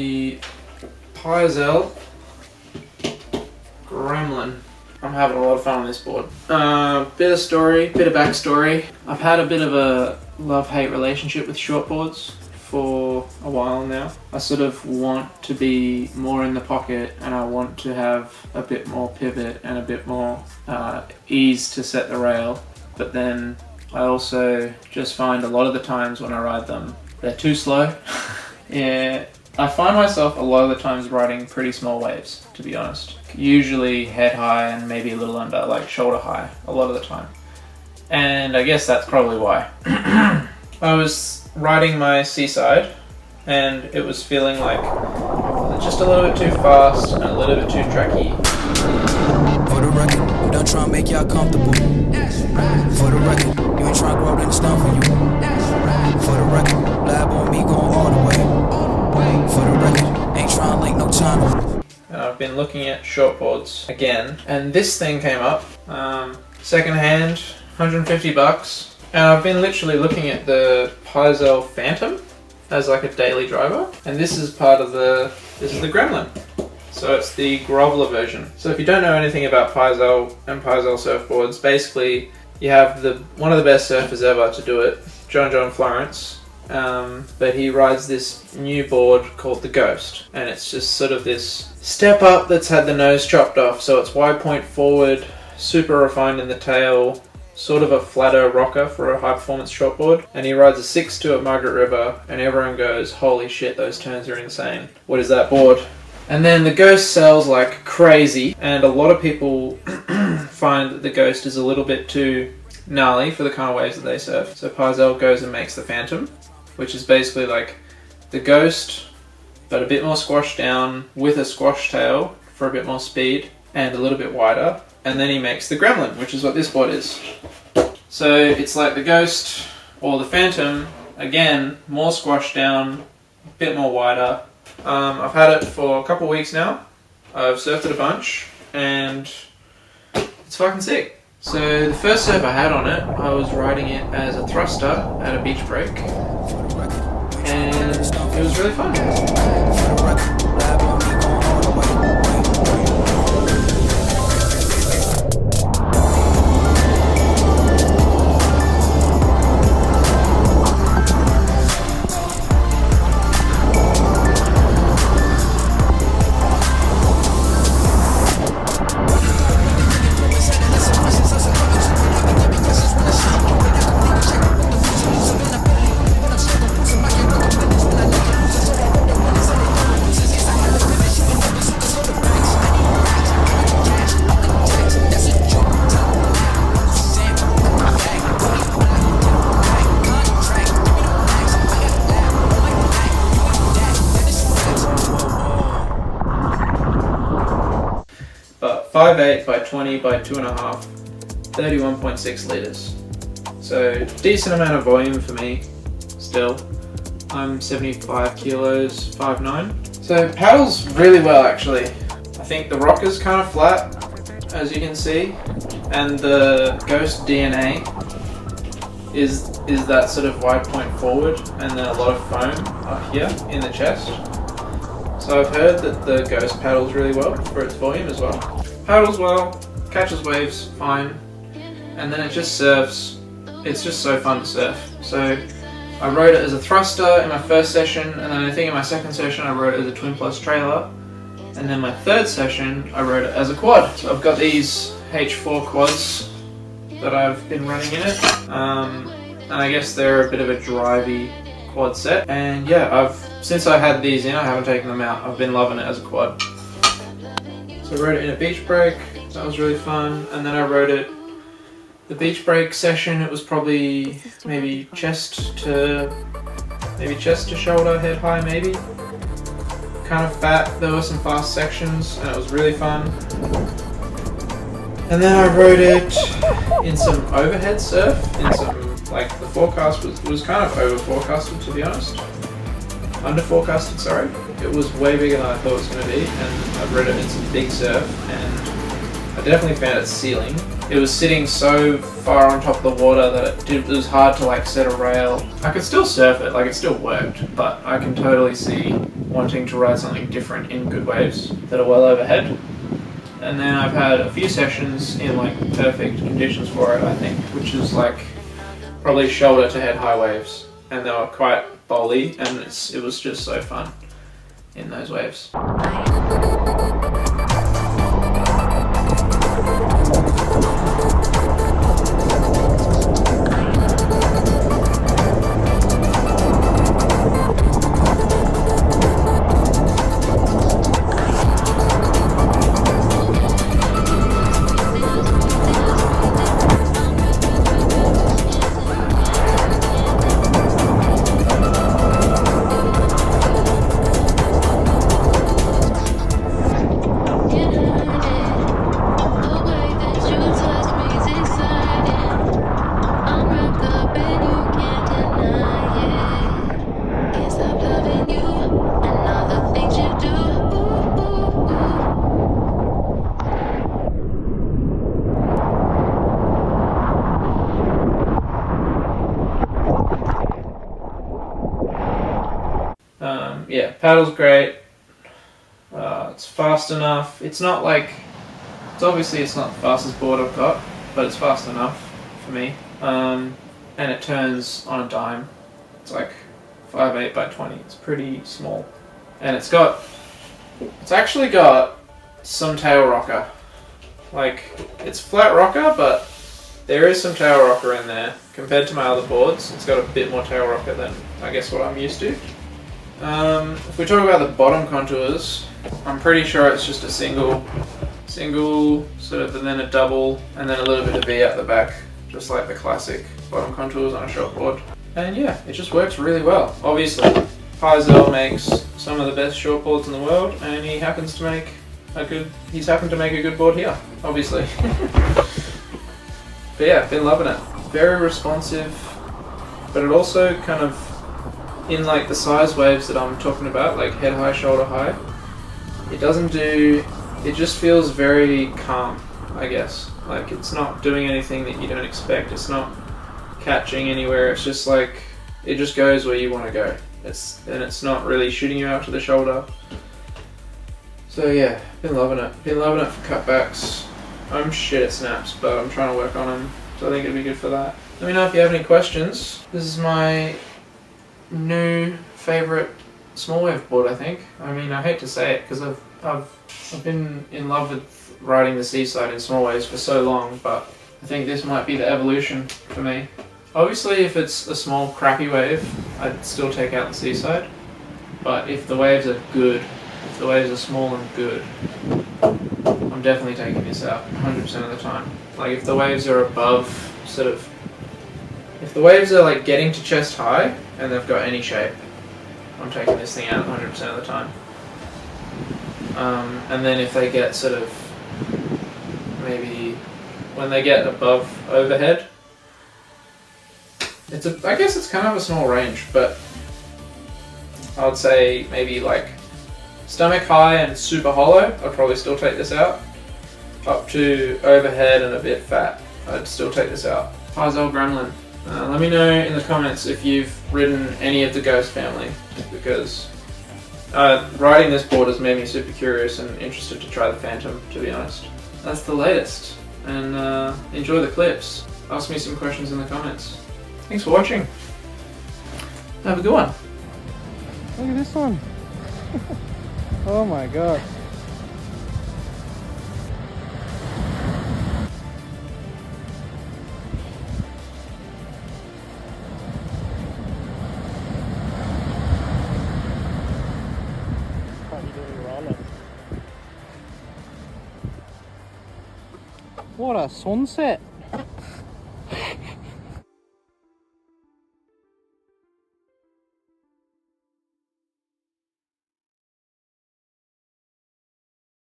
the Pyzel Gremlin. I'm having a lot of fun on this board. Bit of backstory. I've had a bit of a love-hate relationship with shortboards for a while now. I sort of want to be more in the pocket, and I want to have a bit more pivot and a bit more ease to set the rail. But then I also just find a lot of the times when I ride them, they're too slow. Yeah, I find myself a lot of the times riding pretty small waves, to be honest. Usually head high and maybe a little under, like shoulder high, a lot of the time. And I guess that's probably why. I was riding my Seaside and it was feeling like just a little bit too fast and a little bit too tracky. For the record, I'm done trying to make y'all comfortable. For the record, you ain't trying to grow, then it's done for you. For the record, lab on me going all the way. For the record, ain't trying to link no time. And I've been looking at shortboards again, and this thing came up, second hand, $150. And I've been literally looking at the Pyzel Phantom as like a daily driver, and this is the Gremlin. So it's the groveler version. So if you don't know anything about Pyzel and Pyzel surfboards, basically you have one of the best surfers ever to do it, John Florence. But he rides this new board called the Ghost, and it's just sort of this step up that's had the nose chopped off, so it's wide point forward, super refined in the tail, sort of a flatter rocker for a high performance shortboard. And he rides a 6.2 at Margaret River, and everyone goes, holy shit, those turns are insane. What is that board? And then the Ghost sells like crazy, and a lot of people find that the Ghost is a little bit too gnarly for the kind of waves that they surf. So Pyzel goes and makes the Phantom, which is basically like the Ghost, but a bit more squashed down with a squash tail for a bit more speed and a little bit wider. And then he makes the Gremlin, which is what this board is. So it's like the Ghost or the Phantom, again, more squashed down, a bit more wider. I've had it for a couple of weeks now. I've surfed it a bunch, and it's fucking sick. So the first surf I had on it, I was riding it as a thruster at a beach break, and it was really fun. But 5.8 by 20 by 2.5, 31.6 litres. So decent amount of volume for me still. I'm 75 kilos, 5'9". So paddles really well actually. I think the rocker's kind of flat, as you can see, and the Ghost DNA is that sort of wide point forward and then a lot of foam up here in the chest. So I've heard that the Ghost paddles really well for its volume as well. Paddles well, catches waves fine, and then it just surfs. It's just so fun to surf. So I rode it as a thruster in my first session, and then I think in my second session I rode it as a twin plus trailer, and then my third session I rode it as a quad. So I've got these H4 quads that I've been running in it, and I guess they're a bit of a drivey quad set. And yeah, since I had these in, I haven't taken them out. I've been loving it as a quad. So I rode it in a beach break, that was really fun, and then I rode it, the beach break session, it was probably maybe chest to shoulder, head high maybe. Kind of fat, there were some fast sections, and it was really fun. And then I rode it in some overhead surf, in some, like the forecast was kind of over forecasted, to be honest. Under forecasted, sorry. It was way bigger than I thought it was going to be, and I rode it in some big surf, and I definitely found its ceiling. It was sitting so far on top of the water that it was hard to like set a rail. I could still surf it, like it still worked, but I can totally see wanting to ride something different in good waves that are well overhead. And then I've had a few sessions in like perfect conditions for it, I think, which is like probably shoulder to head high waves, and they were quite bowly, and it was just so fun in those waves. Yeah, paddle's great. It's fast enough. It's not like, it's not the fastest board I've got, but it's fast enough for me. And it turns on a dime. It's like 5.8 by 20. It's pretty small, and it's actually got some tail rocker. Like, it's flat rocker, but there is some tail rocker in there compared to my other boards. It's got a bit more tail rocker than I guess what I'm used to. If we talk about the bottom contours, I'm pretty sure it's just a single sort of, and then a double, and then a little bit of V at the back, just like the classic bottom contours on a short board. And yeah, it just works really well. Obviously, Pyzel makes some of the best short boards in the world, and he's happened to make a good board here, obviously. But yeah, been loving it. Very responsive, but it also kind of, in like the size waves that I'm talking about, like head high, shoulder high, it just feels very calm, I guess. Like, it's not doing anything that you don't expect, it's not catching anywhere, it's just like, it just goes where you want to go. It's not really shooting you out to the shoulder. So yeah, been loving it. Been loving it for cutbacks. I'm shit at snaps, but I'm trying to work on them, so I think it'd be good for that. Let me know if you have any questions. This is my new favourite small wave board, I think. I mean, I hate to say it because I've been in love with riding the seaside in small waves for so long, but I think this might be the evolution for me. Obviously, if it's a small crappy wave, I'd still take out the seaside, but if the waves are good, if the waves are small and good, I'm definitely taking this out 100% of the time. Like, if the waves are above if the waves are like getting to chest high and they've got any shape, I'm taking this thing out 100% of the time. And then if they get sort of, maybe when they get above overhead, I guess it's kind of a small range, but I would say maybe like stomach high and super hollow, I'd probably still take this out. Up to overhead and a bit fat, I'd still take this out. Pyzel Gremlin. Let me know in the comments if you've ridden any of the Ghost family, because riding this board has made me super curious and interested to try the Phantom, to be honest. That's the latest, and enjoy the clips. Ask me some questions in the comments. Thanks for watching. Have a good one. Look at this one. Oh my god. What a sunset.